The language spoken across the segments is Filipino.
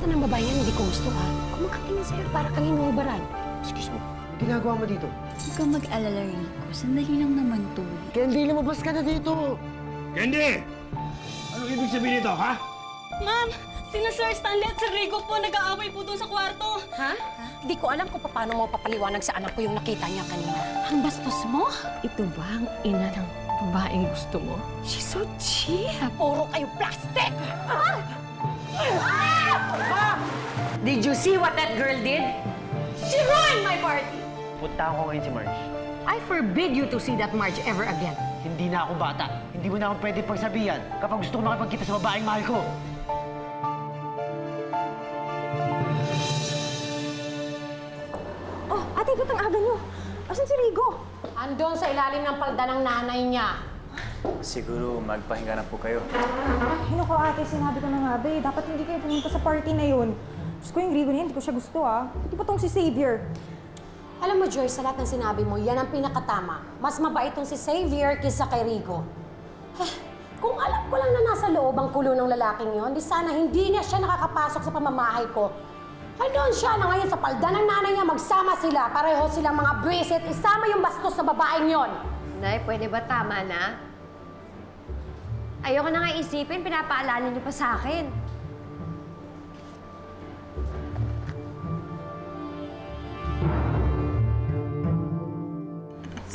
ka ng babae yan, hindi ko gusto, ha? Kung makatingin sa'yo, para kang inuubaran. Excuse me, ginagawa mo dito? Huwag kang mag-alala, Rico. Sandali lang naman to. Candy, lumabas ka na dito! Candy! Anong ibig sabihin nito, ha? Ma'am, sina Sir Stanley at Sir Rico po nag-aaway po doon sa kwarto. Ha? Hindi ko alam kung paano mo papaliwanag sa anak ko yung nakita niya kanina. Ang bastos mo? Ito ba ang ina ng babaeng gusto mo? She's so cheap. Puro kayo plastic! Did you see what that girl did? She ruined my party! Punta ko ngayon si Marge. I forbid you to see that Marge ever again. Hindi na ako bata. Hindi mo na ako pwede pagsabihan kapag gusto ko makipagkita sa babaeng mahal ko. Oh, ate, ba't ang aga niyo? Asan si Rigo? Andon sa ilalim ng palda ng nanay niya. Siguro magpahinga na po kayo. Ay, naku ate, sinabi ko na nga ba eh. Dapat hindi kayo pumunta sa party na yun. Diyos ko, yung Rigo niya, hindi ko siya gusto ah. Hindi pa tong si Xavier. Alam mo, Joy, sa lahat ng sinabi mo, yan ang pinakatama. Mas mabait tong si Xavier kaysa kay Rigo. Kung alam ko lang na nasa loob ang kulo ng lalaking yon, di sana hindi niya siya nakakapasok sa pamamahay ko. Doon siya na ngayon sa palda ng nanay niya, magsama sila. Pareho silang mga buwisit, isama yung bastos na babaeng yon. Nay, pwede ba tama na? Ayoko na nga isipin, pinapaalala niyo pa sa akin.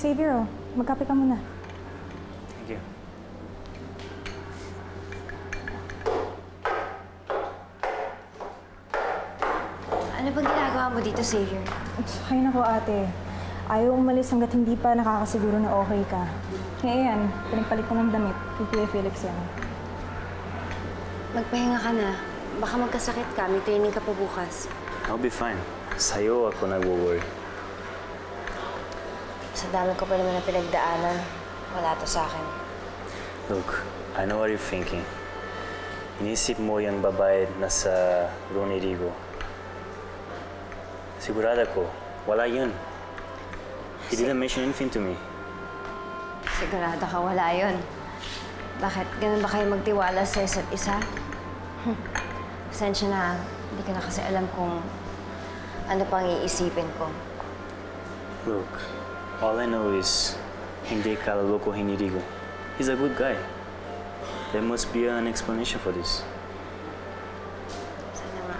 Xavier, oh, magkape ka muna. Thank you. Ano bang ginagawa mo dito, Xavier? Ay, naku ate. Ayaw umalis hanggat hindi pa nakakasiguro na okay ka. Ngayon, pinagpalit ko ng damit. Kay Kuya Felix yan. Magpahinga ka na. Baka magkasakit ka. May training ka pa bukas. I'll be fine. Sa'yo ako nagwo-worry. Sa dami ko pa naman na pinagdaanan, wala to sa akin. Look, I know what you're thinking. Inisip mo yung babae na sa room ni Rigo. Sigurada ko, wala yun. He didn't mention anything to me. Sigurado ka wala yun. Bakit? Ganun ba kayo magtiwala sa isa't isa? Pasensya na, hindi ko na kasi alam kung ano pang iisipin ko. Look, all I know is hindi ka lolokohin ni Rigo. He's a good guy. There must be an explanation for this. Sana nga.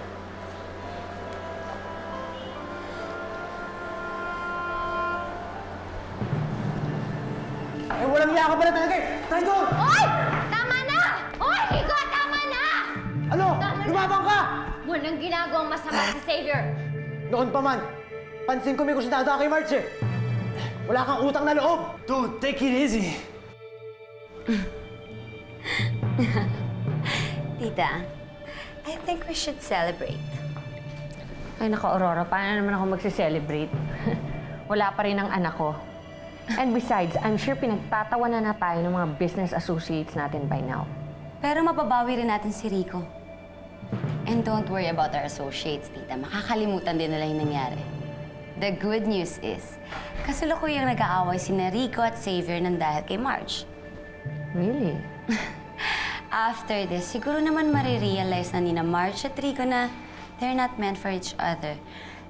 Ay, walang iya ka pala talaga eh! Rigo! Hoy! Tama na! Hoy, Rico! Tama na! Ano? Lumabang ka! Walang ginagawang masama si Xavier. Noon pa man, pansin ko may kusinada kay Marge eh. Wala kang utang na loob! Dude, take it easy! Tita, I think we should celebrate. Ay, nako, Aurora, paano naman ako magse-celebrate? Wala pa rin ang anak ko. And besides, I'm sure pinagtatawanan na tayo ng mga business associates natin by now. Pero mababawi rin natin si Rico. And don't worry about our associates, tita. Makakalimutan din nila yung nangyari. The good news is, kasalukuyang nag-aaway sina Rico at Xavier nang dahil kay Marge. Really? After this, siguro naman marirealize na ni na Marge at Rico na they're not meant for each other.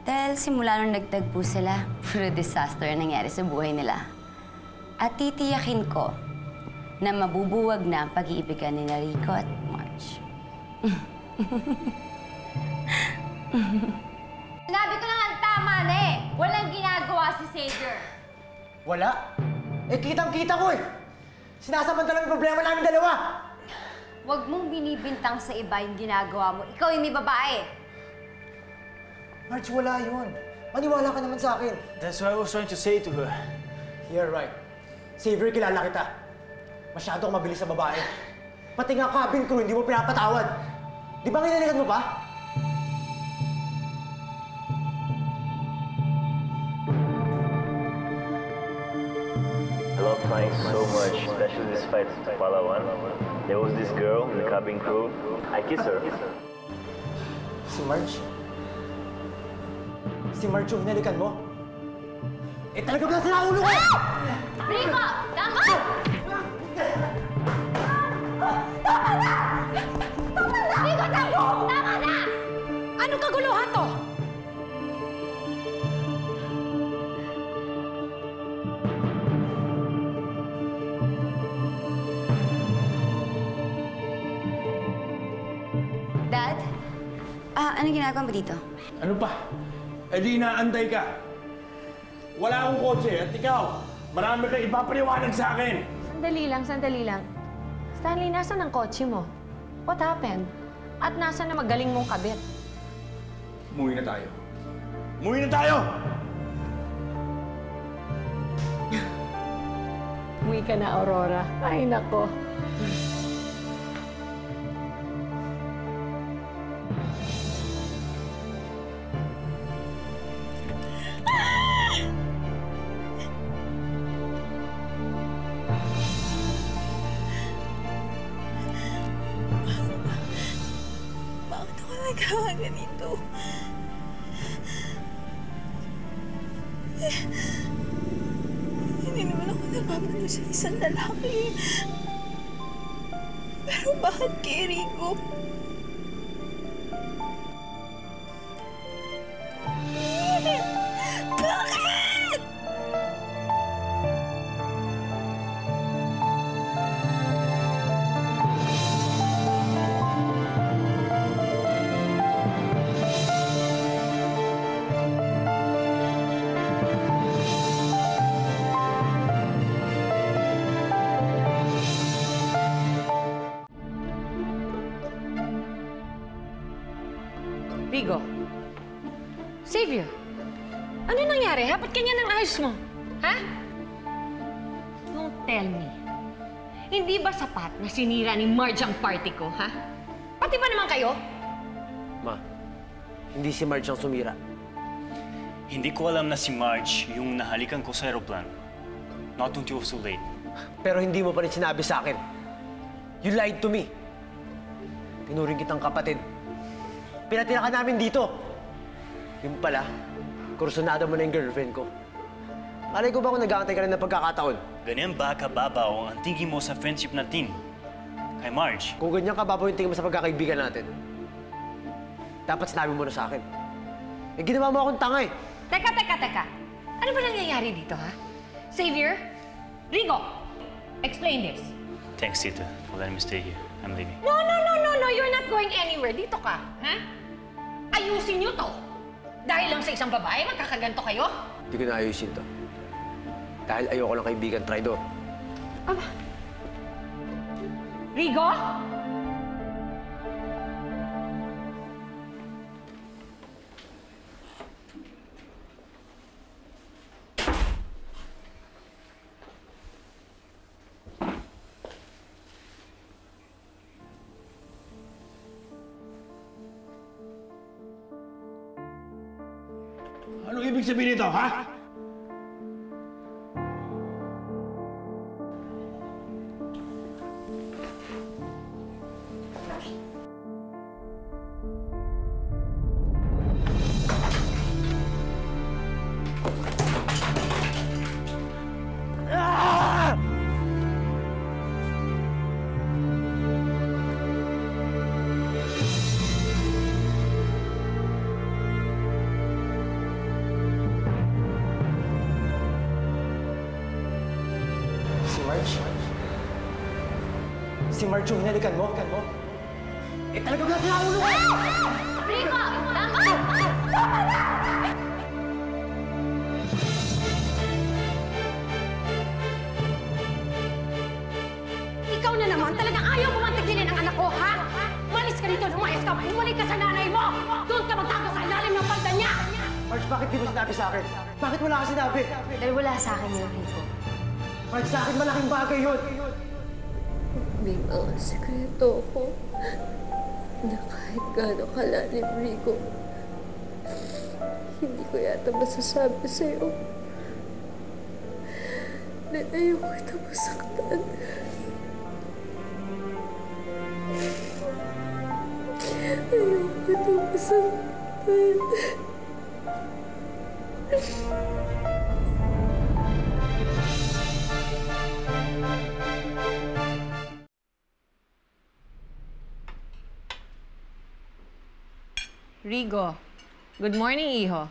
Dahil simula nung nagtagpo sila, puro disaster ang nangyari sa buhay nila. At titiyakin ko na mabubuwag na ang pag-iibigan ni Rico at Marge. Sinabi ko lang ang tama na eh. Walang ginagawa si Xavier. Wala? Eh, kitang-kita ko eh! Sinasamantala yung problema namin dalawa! Huwag mong binibintang sa iba yung ginagawa mo. Ikaw yung may babae. Marge, wala yun. Maniwala ka naman sa akin. That's what I was trying to say to her. You're right. Xavier, kilala kita. Masyado kang mabilis sa babae. Pati nga cabin crew, hindi mo pinapatawad. Di ba nginalikan mo pa? I love flying so much, especially this fight to Palawan. There was this girl in the cabin crew. I kissed her. Si Marge? Si Marge yung hinalikan mo? Eh talaga ba sa ulo ko? Rico! Tama! Tama na! Tama na! Rico, tama! Tama na! Anong kaguluhan to? Dad? Anong ginagawa mo dito? Ano pa? Eh di inaantay ka. Wala akong kotse at ikaw, marami kang ipapaliwanag sa akin. Sandali lang, sandali lang. Stanley, nasan ang kotse mo? What happened? At nasan na magaling mong kabit? Umuwi na tayo. Umuwi na tayo! Umuwi ka na, Aurora. Ay, nako. Bakit ako nagawa ganito? Hindi naman ako nababalo sa isang lalaki. Pero bakit kay Rico? Bakit? Rigo. Xavier. Ano nangyari, ha? Ba't ganyan ang ayos mo? Ha? Don't tell me. Hindi ba sapat na sinira ni Marge ang party ko, ha? Pati ba naman kayo? Ma, hindi si Marge ang sumira. Hindi ko alam na si Marge yung nahalikan ko sa aeroplano. Not until so late. Pero hindi mo pa rin sinabi sa akin. You lied to me. Tinuring kitang kapatid. Pinatira ka namin dito. Yung pala, kursunada mo na yung girlfriend ko. Malay ko ba kung nag-aantay ka rin ng pagkakataon? Ganyan ba kababaw ang tingin mo sa friendship natin? Kay Marge? Kung ganyan kababaw yung tingin mo sa pagkakaibigan natin, dapat sinabi mo na sa akin. Eh, ginawa mo akong tanga eh. Teka. Ano ba nangyayari dito, ha? Xavier? Rigo! Explain this. Thanks, Tita, for letting me stay here. I'm leaving. No. You're not going anywhere. Dito ka, ha? Ayusin niyo to. Dahil lang sa isang babae, magkakaganto kayo? Hindi ko na ayusin to. Dahil ayoko lang kaibigan traidor. Aba. Rigo? Anong ibig sabihin nito, ha? Si Marge yung hinalikan mo? Eh, talagang lahat na ulo ko! Rigo! Ikaw na naman, talagang ayaw mo mantigilin ang anak ko, ha? Malis ka dito, lumayas ka, bumalik ka sa nanay mo! Doon ka magtago sa ilalim ng palda niya! Marge, bakit di mo sinabi sa akin? Bakit wala ka sinabi? Dahil wala sa akin yun, Rico. Marge, sa akin malaking bagay yun! May mga sikreto ako na kahit gaano kalalim, Rico, hindi ko yata masasabi sa'yo. Dahil ayoko kita masaktan. Ayoko kita masaktan. Rigo, good morning, iho.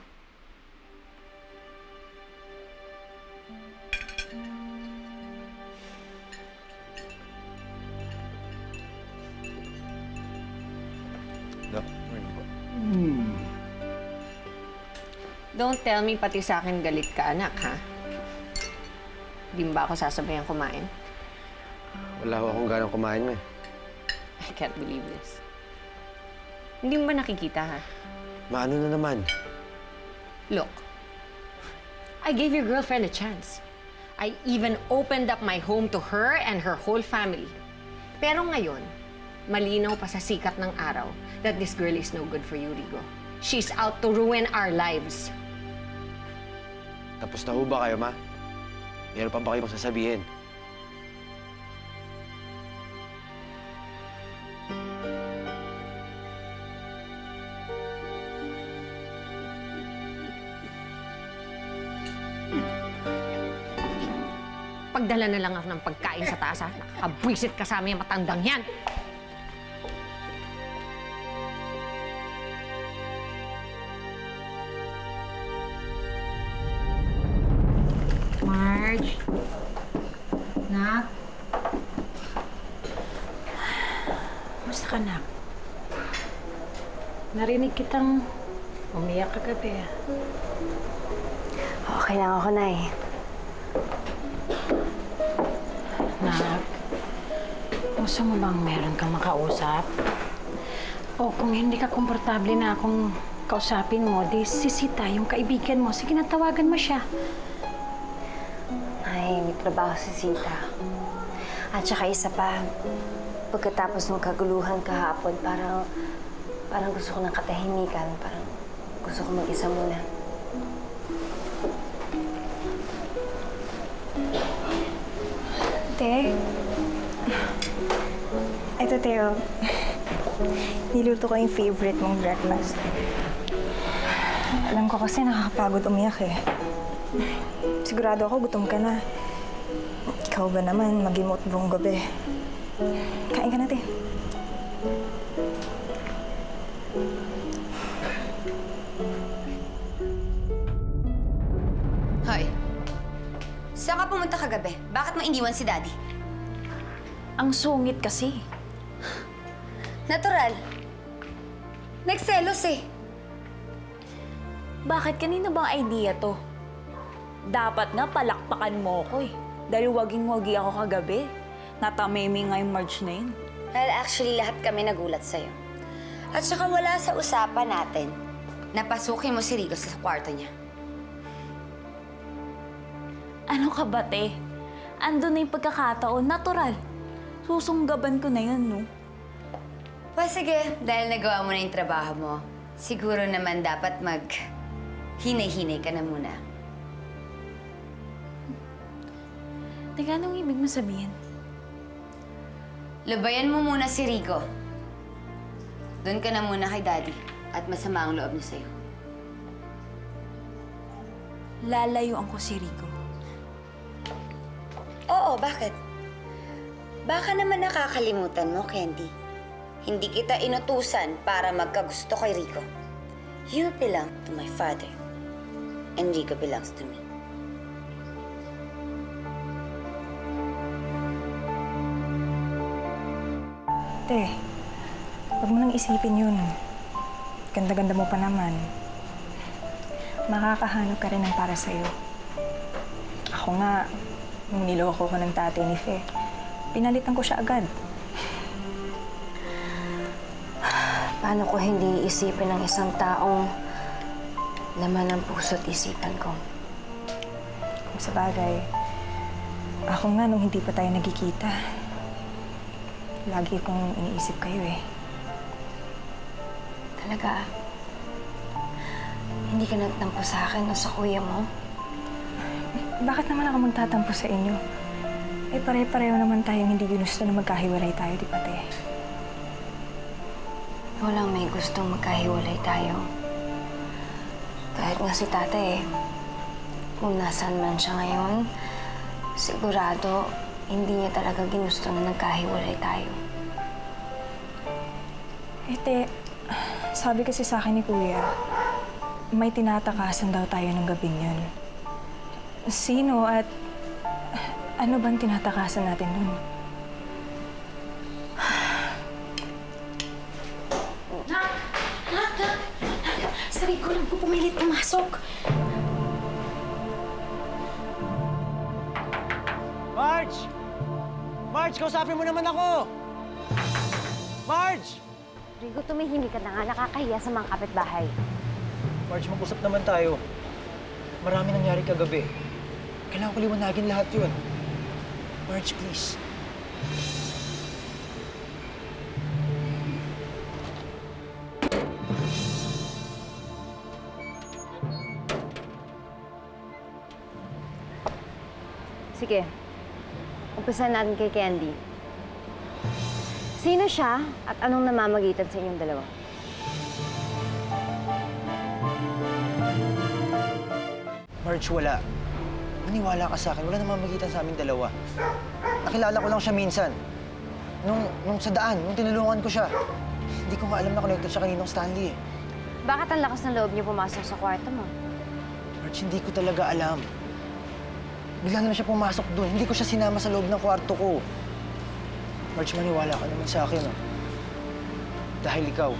Dok, morning po. Don't tell me pati sa akin galit ka, anak, ha? Di mo ba ako sasabayan kumain? Wala ho akong ganang kumain mo eh. I can't believe this. Hindi mo ba nakikita, ha? Maano na naman? Look, I gave your girlfriend a chance. I even opened up my home to her and her whole family. Pero ngayon, malinaw pa sa sikat ng araw that this girl is no good for you, Rigo. She's out to ruin our lives. Tapos na ho ba kayo, ma? Meron pa ba kayo sasabihin? Pagdala na lang ako ng pagkain sa taas, ha? Nakakabwisit ka sa amin yung matandang yan. Marge. Nak. Kumusta ka, Nak? Narinig kitang umiyak kagabi. Okay lang ako, Nay. Nak, gusto mo bang meron kang makausap? O kung hindi ka komportable na akong kausapin mo, di si Sita, yung kaibigan mo, sige na tawagan mo siya. Ay, may trabaho si Sita. At saka isa pa, pagkatapos ng kaguluhan kahapon, parang gusto ko ng katahimikan. Parang gusto ko mag-isa muna. Te. Eto, Teo. Niluto ko yung favorite mong breakfast. Alam ko kasi nakakapagod umiyak eh. Sigurado ako gutom ka na. Ikaw ba naman mag-emote buong gabi? Kain ka na, Te. Hoy, saan ka pumunta kagabi? Bakit mo iniwan si Daddy? Ang sungit kasi. Natural. Nagselos eh. Bakit? Kanino bang idea to? Dapat nga palakpakan mo ko eh. Dahil waging-wagi ako kagabi. Natameme nga yung Marge na yun. Well, actually, lahat kami nagulat sa'yo. At saka wala sa usapan natin, napasukin mo si Rigo sa kwarto niya. Ano ka ba, te? Andun na yung pagkakataon. Natural. Susunggaban ko na yun, no? Well, sige. Dahil nagawa mo na yung trabaho mo, siguro naman dapat hinay-hinay ka na muna. Teka, anong ibig mo sabihin? Labayan mo muna si Rigo. Doon ka na muna kay Daddy at masama ang loob niya sa'yo. Lalayuan ko si Rigo. Oo, bakit? Baka naman nakakalimutan mo, Candy. Hindi kita inutusan para magkagusto kay Rigo. You belong to my father. And Rigo belongs to me. Te, huwag mo nang isipin yun. Ganda-ganda mo pa naman. Makakahanap ka rin ng para sa'yo. Ako nga, nung niloko ko ng tatay ni Fe, pinalitan ko siya agad. Paano ko hindi iisipin ng isang taong laman ng puso't isipan ko? Kung sa bagay, ako nga nung hindi pa tayo nagkikita, lagi kong iniisip kayo eh. Talaga, hindi ka nagtampo sa akin o sa kuya mo? Bakit naman ako magtatampo sa inyo? Eh, pare-pareho naman tayong hindi ginusto na magkahiwalay tayo, di ba, te? Walang may gustong magkahiwalay tayo. Kahit nga si tatay, kung nasaan man siya ngayon, sigurado hindi niya talaga ginusto na nagkahiwalay tayo. Eh, te, Sabi kasi sa akin ni Kuya, may tinatakasan daw tayo ng gabing yun. Sino at ano bang tinatakasan natin dun? Sabi ko lang po pumilit pumasok. Marge! Marge, kausapin mo naman ako! Marge! Rigo, tumihimik ka na nga. Nakakahiya sa mga kapitbahay. Marge, mag-usap naman tayo. Marami nangyari kagabi. Kailangan ko liwanagin lahat yun. Marge, please. Sige. Umpisan natin kay Candy. Sino siya at anong namamagitan sa inyong dalawa? Marge, wala. Maniwala ka sa akin. Wala namamagitan sa aming dalawa. Nakilala ko lang siya minsan. Nung sa daan, nung tinulungan ko siya. Hindi ko nga alam na connected siya kaninong Stanley. Bakit ang lakas ng loob niyo pumasok sa kwarto mo? Marge, hindi ko talaga alam. Bigla na siya pumasok doon. Hindi ko siya sinama sa loob ng kwarto ko. Marge, maniwala ka naman sa akin, oh. Dahil ikaw,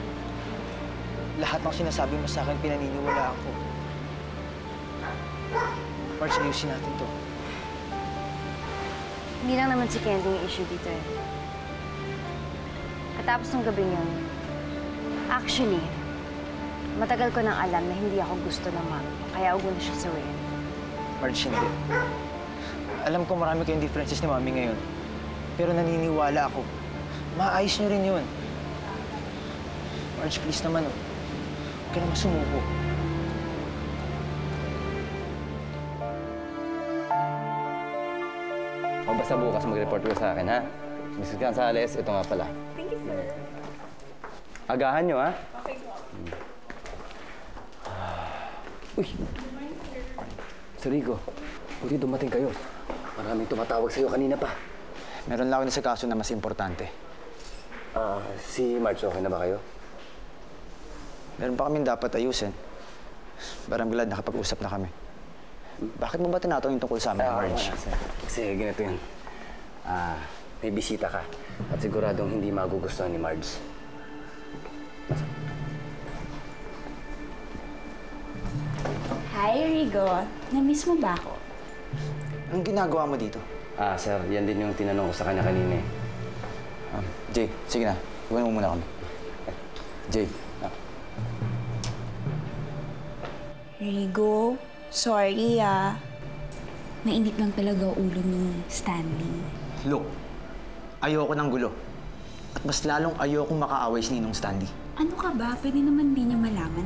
lahat ng sinasabi mo sa akin, pinaniniwala ako. Marge, ayusin natin to. Hindi lang naman si Candy yung issue dito eh. Katapos ng gabi niyon, actually, matagal ko nang alam na hindi ako gusto ng mami. Kaya huwag mo na siya sawihin. Marge, hindi. Alam ko marami kayong differences ni mami ngayon. Pero naniniwala ako. Maayos niyo rin yun. Marge, please naman, oh. Huwag ka naman sumuko. O basta bukas mag-report ka sa akin, ha? Mrs. Gonzales, ito nga pala. Thank you, sir. Agahan nyo, ha? Okay po. Uy! Sir Rigo, buti dumating kayo. Maraming tumatawag sa'yo kanina pa. Meron lang ako sa kaso na mas importante. Si Marge, okay na ba kayo? Meron pa kaming dapat ayusin. But I'm glad nakapag-usap na kami. Bakit mo ba tinatanong yung tungkol sa amin, Marge? Kasi ganito yun. May bisita ka. At siguradong hindi magugustuhan ni Marge. Hi, Rigo. Na-miss mo ba ako? Anong ginagawa mo dito? Sir, yan din yung tinanong ko sa kanya kanina eh. Jay, sige na. Iwan mo muna kami. Jay. Rigo, sorry Mainit lang talaga ulo ng Stanley. Look, ayoko ng gulo. At mas lalong ayokong makaaway si Ninong Stanley. Ano ka ba? Pwede naman di niya malaman.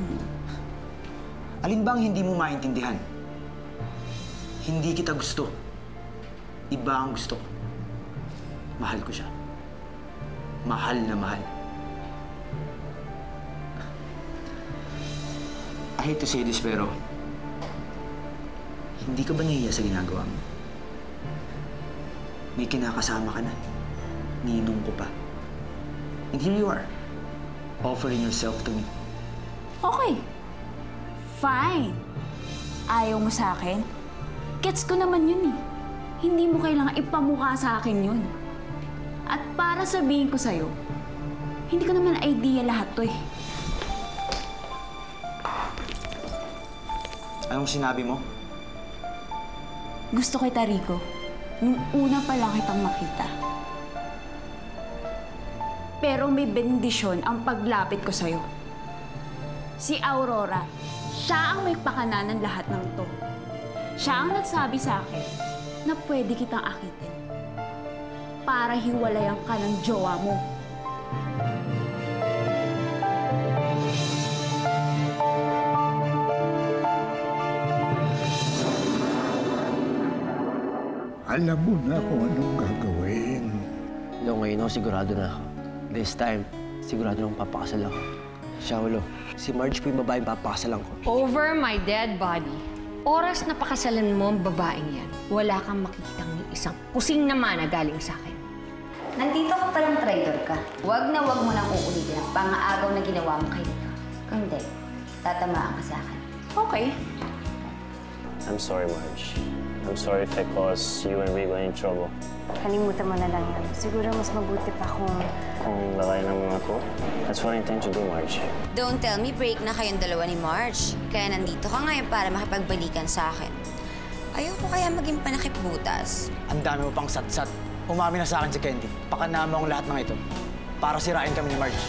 Alin ba ang hindi mo maintindihan? Hindi kita gusto. Iba ang gusto ko. Mahal ko siya. Mahal na mahal. I hate to say this, pero hindi ka ba nahiya sa ginagawa mo? May kinakasama ka na. Ninong ko pa. And here you are, offering yourself to me. Okay. Fine. Ayaw mo sa akin? Gets ko naman yun eh. Hindi mo kailangan ipamukha sa akin yun. At para sabihin ko sa'yo, hindi ko naman idea lahat to eh. Anong sinabi mo? Gusto kita, Rico. Nung una pa lang kitang makita. Pero may bendisyon ang paglapit ko sa'yo. Si Aurora, siya ang may pakananan lahat ng to. Siya ang nagsabi sa akin na pwede kitang akitin para hiwalayan ka ng jowa mo. Alam mo na kung anong gagawin. Ngayon, sigurado na. This time, sigurado nang papakasal ako. Shaulo, si Marge po yung babaeng papakasalan ko. Over my dead body. Oras na pakasalan mo ang babaeng yan, wala kang makikitang ni isang pusing naman na galing sa akin. Nandito ka palang traitor ka. Huwag na huwag mo nang uulitin ang pang-aagaw na ginawa mo kay Rico. Kundi, tatamaan ka sa akin. Okay. I'm sorry, Marge. I'm sorry if I caused you and Rigo in trouble. Kalimutan mo na lang yan. Siguro mas mabuti pa kung... Kung lagay ng mga ko, that's what I intend to do, Marge. Don't tell me break na kayong dalawa ni Marge. Kaya nandito ka ngayon para makipagbalikan sa akin. Ayoko kaya maging panakip butas. Ang dami mo pang satsat. Umami na sa akin si Candy. Pakanama ang lahat ng ito. Para sirain kami ni Marge.